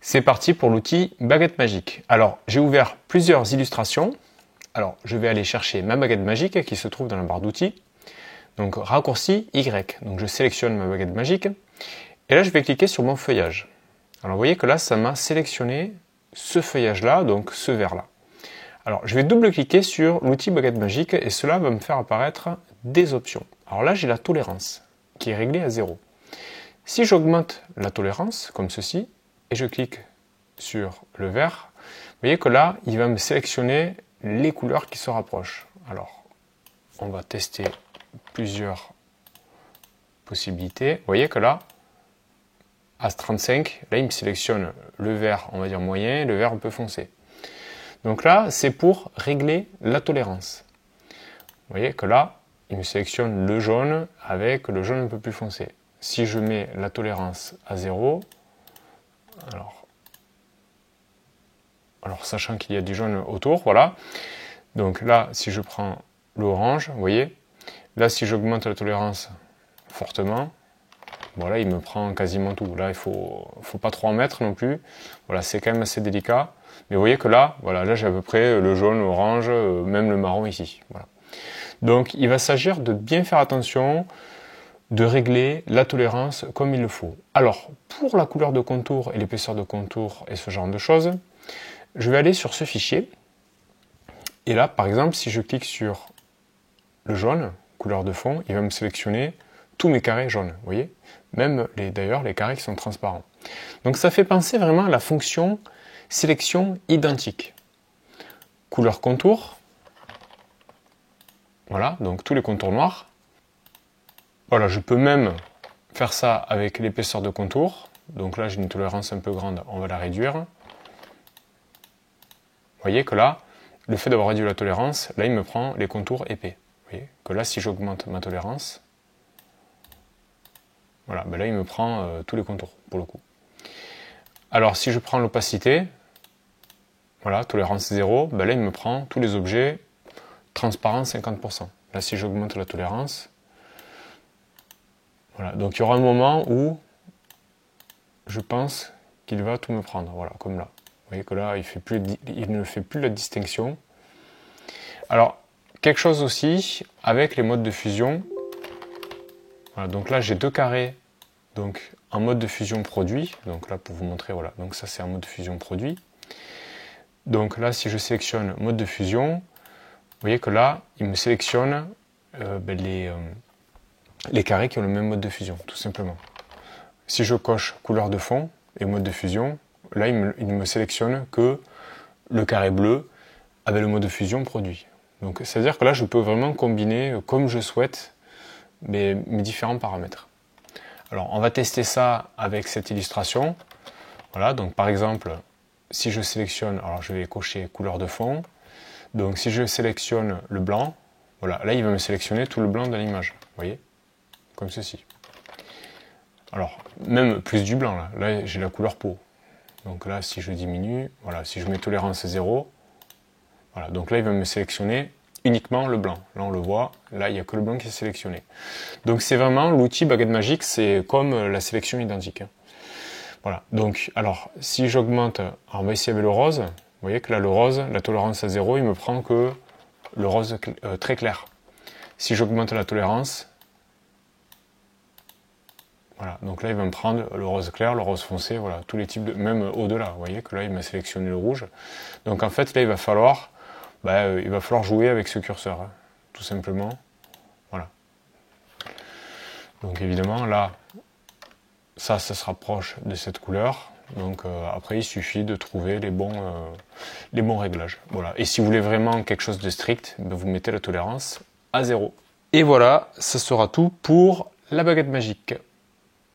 C'est parti pour l'outil baguette magique. Alors, j'ai ouvert plusieurs illustrations. Alors, je vais aller chercher ma baguette magique qui se trouve dans la barre d'outils. Donc, raccourci Y. Donc, je sélectionne ma baguette magique. Et là, je vais cliquer sur mon feuillage. Alors, vous voyez que là, ça m'a sélectionné ce feuillage-là, donc ce vert-là. Alors, je vais double-cliquer sur l'outil baguette magique et cela va me faire apparaître des options. Alors là, j'ai la tolérance qui est réglée à 0. Si j'augmente la tolérance, comme ceci, et je clique sur le vert, vous voyez que là, il va me sélectionner les couleurs qui se rapprochent. Alors, on va tester plusieurs possibilités. Vous voyez que là, à 35, là, il me sélectionne le vert, on va dire moyen, et le vert un peu foncé. Donc là, c'est pour régler la tolérance. Vous voyez que là, il me sélectionne le jaune avec le jaune un peu plus foncé. Si je mets la tolérance à 0, alors sachant qu'il y a du jaune autour, voilà. Donc là, si je prends l'orange, vous voyez, là, si j'augmente la tolérance fortement, voilà, il me prend quasiment tout. Là, il faut pas trop en mettre non plus. Voilà, c'est quand même assez délicat. Mais vous voyez que là, voilà, là j'ai à peu près le jaune, l'orange, même le marron ici. Voilà. Donc, il va s'agir de bien faire attention, de régler la tolérance comme il le faut. Alors, pour la couleur de contour et l'épaisseur de contour et ce genre de choses, je vais aller sur ce fichier. Et là, par exemple, si je clique sur le jaune, couleur de fond, il va me sélectionner tous mes carrés jaunes. Vous voyez, même d'ailleurs les carrés qui sont transparents. Donc ça fait penser vraiment à la fonction sélection identique. Couleur contour. Voilà, donc tous les contours noirs. Voilà, je peux même faire ça avec l'épaisseur de contour. Donc là, j'ai une tolérance un peu grande, on va la réduire. Vous voyez que là, le fait d'avoir réduit la tolérance, là, il me prend les contours épais. Vous voyez que là, si j'augmente ma tolérance, voilà, ben là, il me prend tous les contours, pour le coup. Alors, si je prends l'opacité, voilà, tolérance 0, ben là, il me prend tous les objets transparents 50%. Là, si j'augmente la tolérance, voilà, donc il y aura un moment où je pense qu'il va tout me prendre, voilà, comme là. Vous voyez que là, il ne fait plus la distinction. Alors, quelque chose aussi avec les modes de fusion. Voilà, donc là, j'ai deux carrés donc, en mode de fusion produit. Donc là, pour vous montrer, voilà, donc ça c'est un mode de fusion produit. Donc là, si je sélectionne mode de fusion, vous voyez que là, il me sélectionne les carrés qui ont le même mode de fusion, tout simplement. Si je coche couleur de fond et mode de fusion, là, il ne me sélectionne que le carré bleu avec le mode de fusion produit. Donc, c'est-à-dire que là, je peux vraiment combiner comme je souhaite mes différents paramètres. Alors, on va tester ça avec cette illustration. Voilà, donc par exemple, si je sélectionne, alors je vais cocher couleur de fond. Donc, si je sélectionne le blanc, voilà, là, il va me sélectionner tout le blanc de l'image. Vous voyez, comme ceci. Alors, même plus du blanc, là j'ai la couleur peau. Donc là, si je diminue, voilà, si je mets tolérance 0, voilà, donc là, il va me sélectionner uniquement le blanc. Là, on le voit, là, il n'y a que le blanc qui est sélectionné. Donc, c'est vraiment l'outil baguette magique, c'est comme la sélection identique. Voilà, donc, alors, si j'augmente, on va essayer avec le rose, vous voyez que là, le rose, la tolérance à 0, il me prend que le rose très clair. Si j'augmente la tolérance, voilà, donc là il va me prendre le rose clair, le rose foncé, voilà, tous les types de, même au-delà, vous voyez que là il m'a sélectionné le rouge. Donc en fait là il va falloir jouer avec ce curseur, hein, tout simplement, voilà. Donc évidemment là, ça se rapproche de cette couleur, donc après il suffit de trouver les bons réglages, voilà. Et si vous voulez vraiment quelque chose de strict, ben, vous mettez la tolérance à 0. Et voilà, ça sera tout pour la baguette magique.